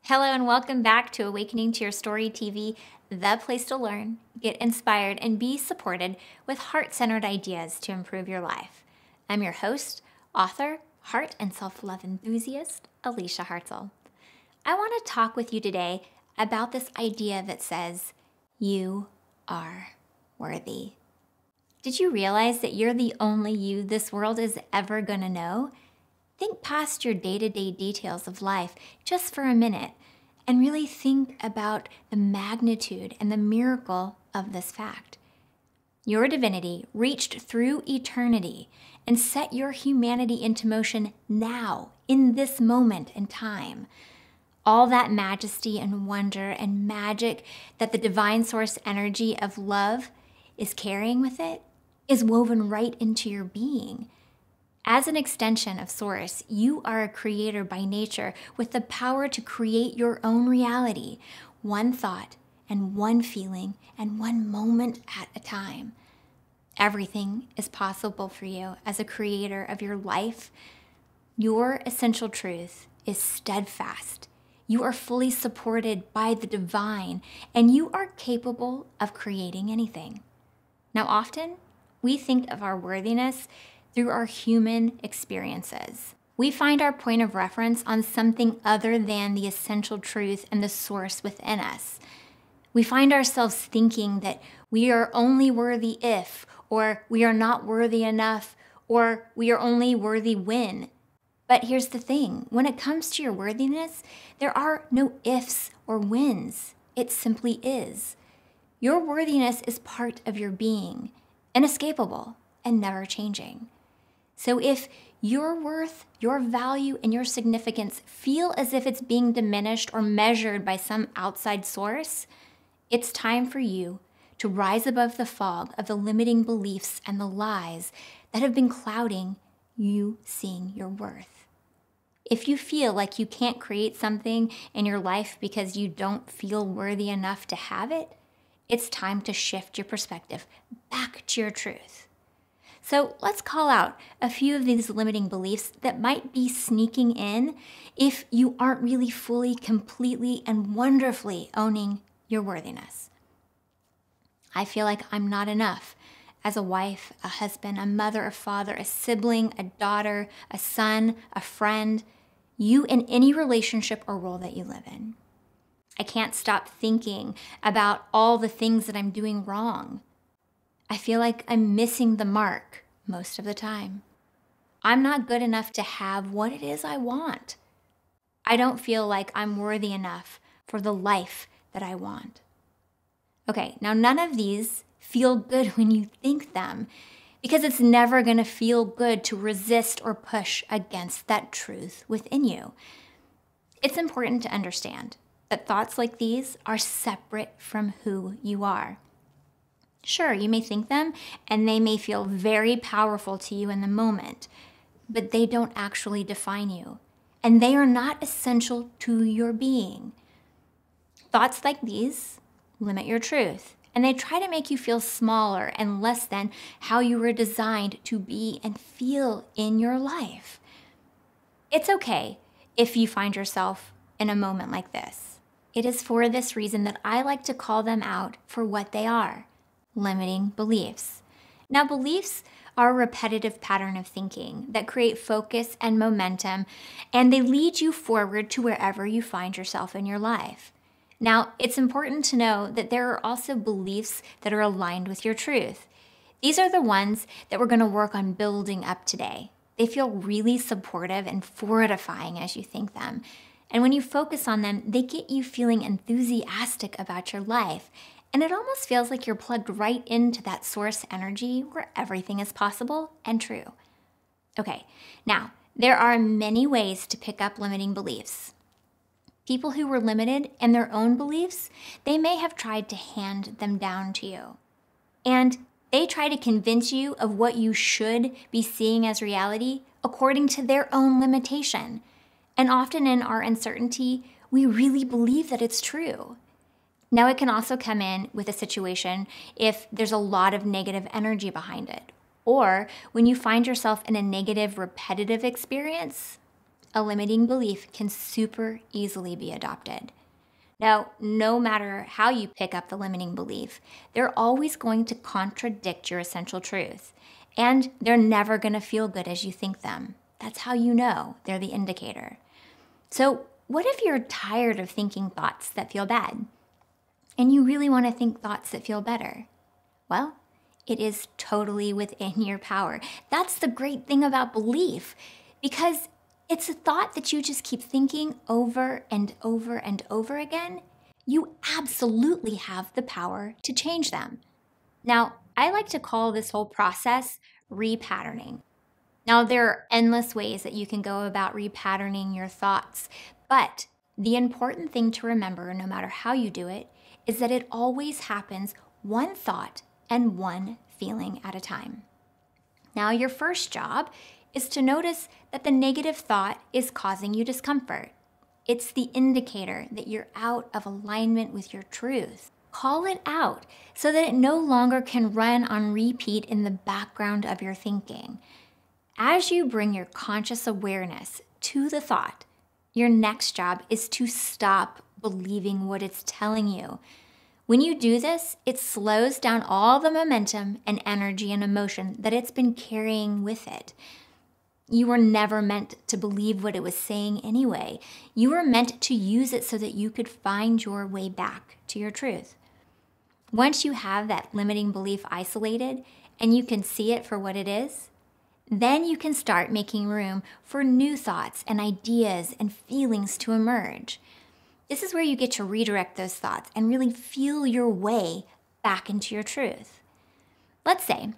Hello and welcome back to Awakening to Your Story TV, the place to learn, get inspired, and be supported with heart-centered ideas to improve your life. I'm your host, author, heart and self-love enthusiast, Alicia Hartzell. I want to talk with you today about this idea that says, you are worthy. Did you realize that you're the only you this world is ever going to know? Think past your day-to-day details of life just for a minute and really think about the magnitude and the miracle of this fact. Your divinity reached through eternity and set your humanity into motion now, in this moment in time. All that majesty and wonder and magic that the divine source energy of love is carrying with it is woven right into your being. As an extension of Source, you are a creator by nature with the power to create your own reality, one thought and one feeling and one moment at a time. Everything is possible for you as a creator of your life. Your essential truth is steadfast. You are fully supported by the divine, and you are capable of creating anything. Now, often we think of our worthiness through our human experiences. We find our point of reference on something other than the essential truth and the source within us. We find ourselves thinking that we are only worthy if, or we are not worthy enough, or we are only worthy when. But here's the thing, when it comes to your worthiness, there are no ifs or whens. It simply is. Your worthiness is part of your being, inescapable and never changing. So if your worth, your value, and your significance feel as if it's being diminished or measured by some outside source, it's time for you to rise above the fog of the limiting beliefs and the lies that have been clouding you seeing your worth. If you feel like you can't create something in your life because you don't feel worthy enough to have it, it's time to shift your perspective back to your truth. So let's call out a few of these limiting beliefs that might be sneaking in if you aren't really fully, completely, and wonderfully owning your worthiness. I feel like I'm not enough as a wife, a husband, a mother, a father, a sibling, a daughter, a son, a friend, you in any relationship or role that you live in. I can't stop thinking about all the things that I'm doing wrong. I feel like I'm missing the mark most of the time. I'm not good enough to have what it is I want. I don't feel like I'm worthy enough for the life that I want. Okay, now none of these feel good when you think them because it's never going to feel good to resist or push against that truth within you. It's important to understand that thoughts like these are separate from who you are. Sure, you may think them, and they may feel very powerful to you in the moment, but they don't actually define you, and they are not essential to your being. Thoughts like these limit your truth, and they try to make you feel smaller and less than how you were designed to be and feel in your life. It's okay if you find yourself in a moment like this. It is for this reason that I like to call them out for what they are. Limiting beliefs. Now, beliefs are a repetitive pattern of thinking that create focus and momentum, and they lead you forward to wherever you find yourself in your life. Now, it's important to know that there are also beliefs that are aligned with your truth. These are the ones that we're going to work on building up today. They feel really supportive and fortifying as you think them. And when you focus on them, they get you feeling enthusiastic about your life. And it almost feels like you're plugged right into that source energy where everything is possible and true. Okay, now, there are many ways to pick up limiting beliefs. People who were limited in their own beliefs, they may have tried to hand them down to you. And they try to convince you of what you should be seeing as reality according to their own limitation. And often in our uncertainty, we really believe that it's true. Now, it can also come in with a situation if there's a lot of negative energy behind it, or when you find yourself in a negative, repetitive experience, a limiting belief can super easily be adopted. Now, no matter how you pick up the limiting belief, they're always going to contradict your essential truth, and they're never going to feel good as you think them. That's how you know they're the indicator. So, what if you're tired of thinking thoughts that feel bad, and you really want to think thoughts that feel better? Well, it is totally within your power. That's the great thing about belief, because it's a thought that you just keep thinking over and over and over again. You absolutely have the power to change them. Now, I like to call this whole process repatterning. Now, there are endless ways that you can go about repatterning your thoughts, but the important thing to remember, no matter how you do it, is that it always happens one thought and one feeling at a time. Now, your first job is to notice that the negative thought is causing you discomfort. It's the indicator that you're out of alignment with your truth. Call it out so that it no longer can run on repeat in the background of your thinking. As you bring your conscious awareness to the thought, your next job is to stop believing what it's telling you. When you do this, it slows down all the momentum and energy and emotion that it's been carrying with it. You were never meant to believe what it was saying anyway. You were meant to use it so that you could find your way back to your truth. Once you have that limiting belief isolated and you can see it for what it is, then you can start making room for new thoughts and ideas and feelings to emerge. This is where you get to redirect those thoughts and really feel your way back into your truth. Let's say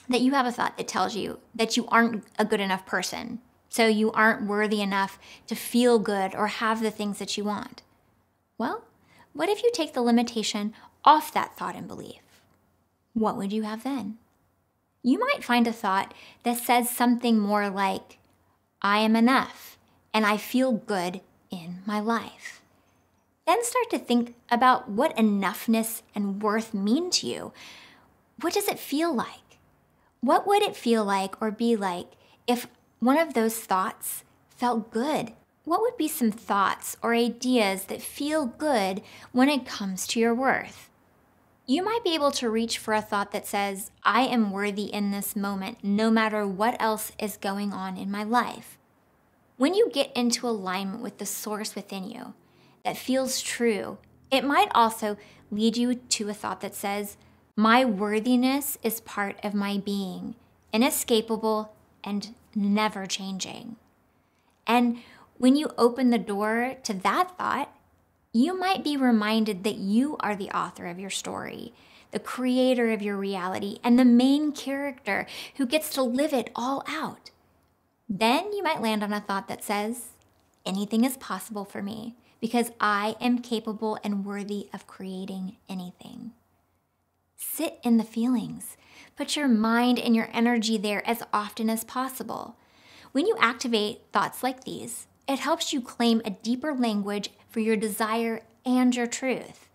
that you have a thought that tells you that you aren't a good enough person, so you aren't worthy enough to feel good or have the things that you want. Well, what if you take the limitation off that thought and belief? What would you have then? You might find a thought that says something more like, I am enough and I feel good in my life. Then start to think about what enoughness and worth mean to you. What does it feel like? What would it feel like or be like if one of those thoughts felt good? What would be some thoughts or ideas that feel good when it comes to your worth? You might be able to reach for a thought that says, I am worthy in this moment, no matter what else is going on in my life. When you get into alignment with the source within you that feels true, it might also lead you to a thought that says, my worthiness is part of my being, inescapable and never changing. And when you open the door to that thought, you might be reminded that you are the author of your story, the creator of your reality, and the main character who gets to live it all out. Then you might land on a thought that says, anything is possible for me because I am capable and worthy of creating anything. Sit in the feelings. Put your mind and your energy there as often as possible. When you activate thoughts like these, it helps you claim a deeper language for your desire and your truth.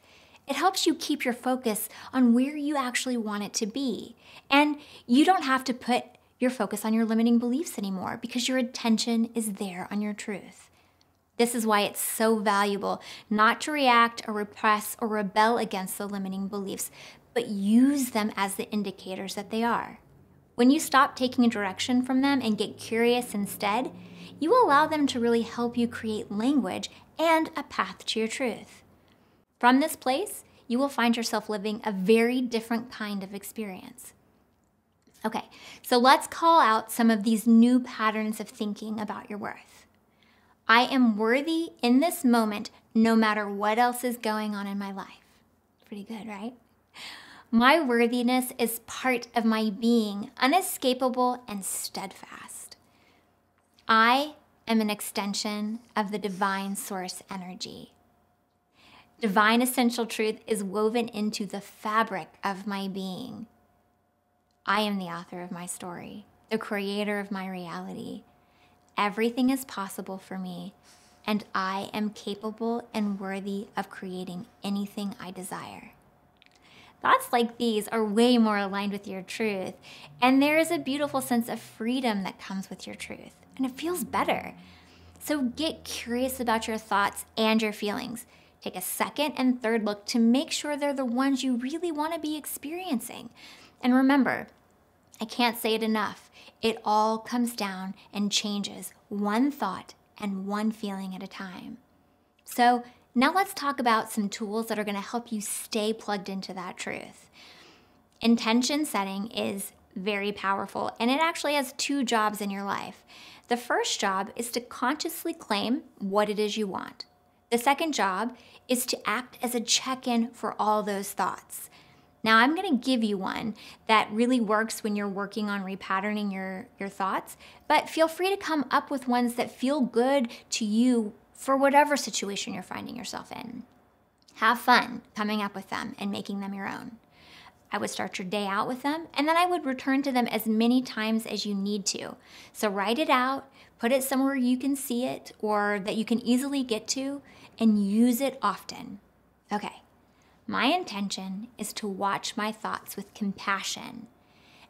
It helps you keep your focus on where you actually want it to be. And you don't have to put your focus on your limiting beliefs anymore because your attention is there on your truth. This is why it's so valuable not to react or repress or rebel against the limiting beliefs, but use them as the indicators that they are. When you stop taking a direction from them and get curious instead, you will allow them to really help you create language and a path to your truth. From this place, you will find yourself living a very different kind of experience. Okay, so let's call out some of these new patterns of thinking about your worth. I am worthy in this moment, no matter what else is going on in my life. Pretty good, right? My worthiness is part of my being, unescapable and steadfast. I am an extension of the divine source energy. Divine essential truth is woven into the fabric of my being. I am the author of my story, the creator of my reality. Everything is possible for me, and I am capable and worthy of creating anything I desire. Thoughts like these are way more aligned with your truth, and there is a beautiful sense of freedom that comes with your truth, and it feels better. So get curious about your thoughts and your feelings. Take a second and third look to make sure they're the ones you really want to be experiencing. And remember, I can't say it enough. It all comes down and changes one thought and one feeling at a time. So now let's talk about some tools that are going to help you stay plugged into that truth. Intention setting is very powerful, and it actually has two jobs in your life. The first job is to consciously claim what it is you want. The second job is to act as a check-in for all those thoughts. Now, I'm going to give you one that really works when you're working on repatterning your thoughts, but feel free to come up with ones that feel good to you for whatever situation you're finding yourself in. Have fun coming up with them and making them your own. I would start your day out with them, and then I would return to them as many times as you need to. So write it out, put it somewhere you can see it or that you can easily get to, and use it often. Okay, my intention is to watch my thoughts with compassion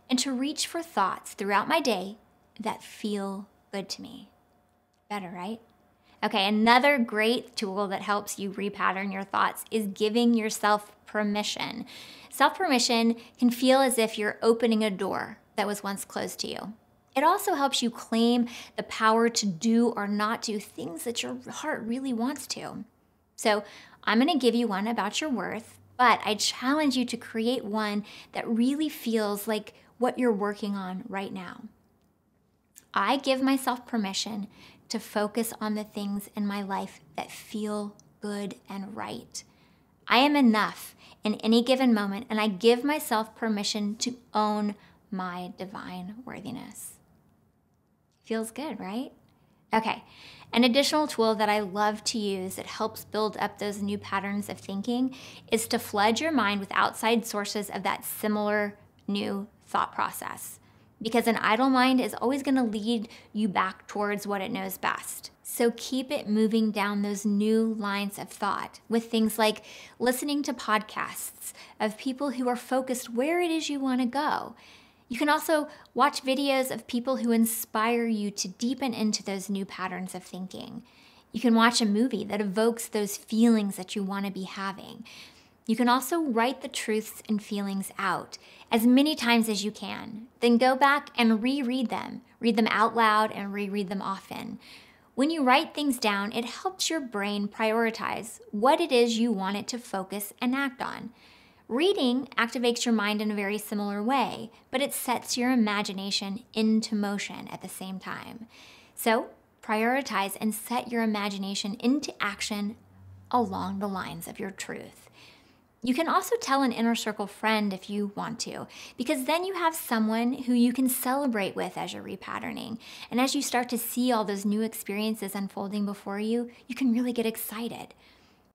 and to reach for thoughts throughout my day that feel good to me. Better, right? Okay, another great tool that helps you repattern your thoughts is giving yourself permission. Self-permission can feel as if you're opening a door that was once closed to you. It also helps you claim the power to do or not do things that your heart really wants to. So I'm going to give you one about your worth, but I challenge you to create one that really feels like what you're working on right now. I give myself permission to focus on the things in my life that feel good and right. I am enough in any given moment, and I give myself permission to own my divine worthiness. Feels good, right? Okay, an additional tool that I love to use that helps build up those new patterns of thinking is to flood your mind with outside sources of that similar new thought process. Because an idle mind is always going to lead you back towards what it knows best. So keep it moving down those new lines of thought with things like listening to podcasts of people who are focused where it is you want to go. You can also watch videos of people who inspire you to deepen into those new patterns of thinking. You can watch a movie that evokes those feelings that you want to be having. You can also write the truths and feelings out as many times as you can. Then go back and reread them. Read them out loud and reread them often. When you write things down, it helps your brain prioritize what it is you want it to focus and act on. Reading activates your mind in a very similar way, but it sets your imagination into motion at the same time. So prioritize and set your imagination into action along the lines of your truth. You can also tell an inner circle friend if you want to, because then you have someone who you can celebrate with as you're repatterning. And as you start to see all those new experiences unfolding before you, you can really get excited.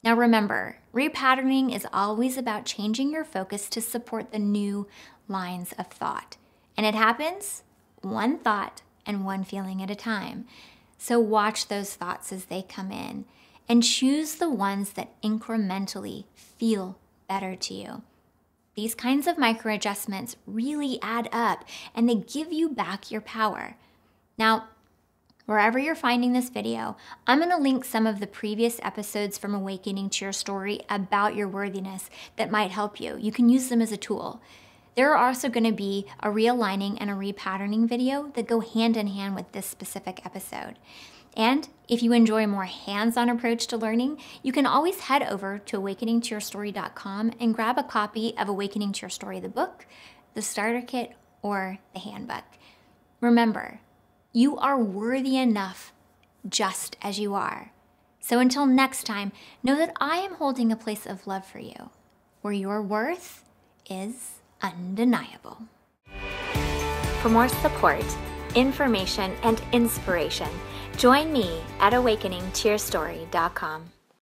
Now remember, repatterning is always about changing your focus to support the new lines of thought. And it happens one thought and one feeling at a time. So watch those thoughts as they come in and choose the ones that incrementally feel better to you. These kinds of micro adjustments really add up and they give you back your power. Now, wherever you're finding this video, I'm going to link some of the previous episodes from Awakening to Your Story about your worthiness that might help you. You can use them as a tool. There are also going to be a realigning and a repatterning video that go hand in hand with this specific episode. And if you enjoy a more hands-on approach to learning, you can always head over to awakeningtoyourstory.com and grab a copy of Awakening to Your Story, the book, the starter kit, or the handbook. Remember, you are worthy enough just as you are. So until next time, know that I am holding a place of love for you, where your worth is undeniable. For more support, information, and inspiration, join me at awakeningtoyourstory.com.